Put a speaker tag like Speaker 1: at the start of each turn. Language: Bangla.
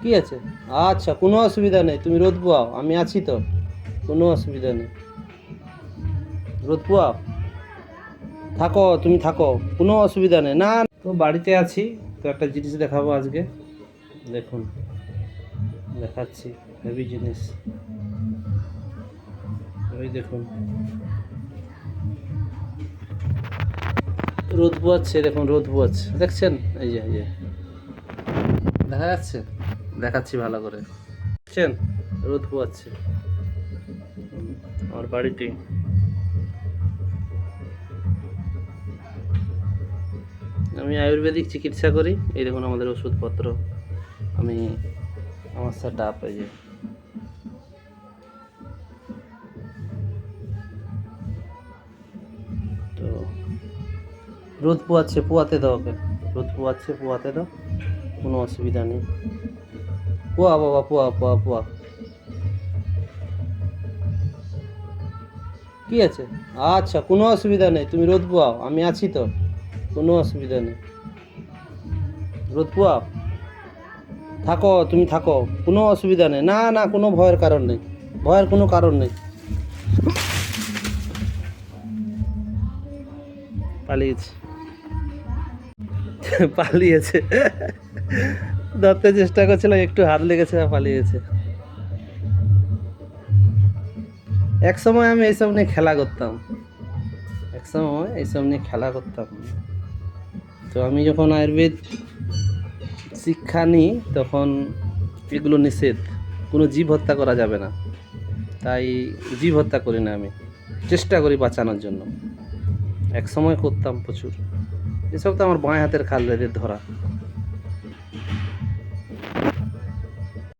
Speaker 1: কি আছে? আচ্ছা, কোনো অসুবিধা নেই, তুমি রোদ পোয়াও, আমি আছি তো, কোনো অসুবিধা নেই। রোদ পোয়াও, থাকো, তুমি থাকো, কোনো অসুবিধা নেই। না, তো বাড়িতে আছি, তো একটা জিনিস দেখাবো আজকে। দেখুন, দেখাচ্ছি, হেভি জিনিস। ওই দেখুন, রোদ পোয়াচ্ছে, দেখুন রোদ পোয়াচ্ছে, দেখছেন? এই যে দেখা যাচ্ছে, দেখাচ্ছি ভালো করে, দেখছেন? রোদ পোয়াচ্ছে আমার বাড়িতে। আমি আয়ুর্বেদিক চিকিৎসা করি। এই দেখুন আমাদের ওষুধপত্র, আমি আমার সেট আপ, এই যে তো রোদ পোয়াচ্ছে, পোয়াতে দাও ওকে, রোদ পোয়াচ্ছে, পোয়াতে দাও, কোনো অসুবিধা নেই। পোয়া বাবা, পোয়া পোয়া পোয়া। কি আছে? আচ্ছা, কোনো অসুবিধা নেই, তুমি রোদ পোয়াও, আমি আছি তো, কোনো অসুবিধা নেই। রোদ পোয়াও, থাকো, তুমি থাকো, কোনো অসুবিধা নেই। না না, কোনো ভয়ের কারণ নেই, ভয়ের কোনো কারণ নেই। পালিয়েছে, পালিয়েছে, ধরতে চেষ্টা করছিল, একটু হাত লেগেছে আর পালিয়েছে। এক সময় আমি এইসব নিয়ে খেলা করতাম, এক সময় এইসব নিয়ে খেলা করতাম। তো আমি যখন আয়ুর্বেদ শিক্ষা নিই তখন এগুলো নিষেধ, কোনো জীব হত্যা করা যাবে না, তাই জীব হত্যা করি না, আমি চেষ্টা করি বাঁচানোর জন্য। এক সময় করতাম প্রচুর, এসব তো আমার বাঁ হাতের খাল এদের ধরা।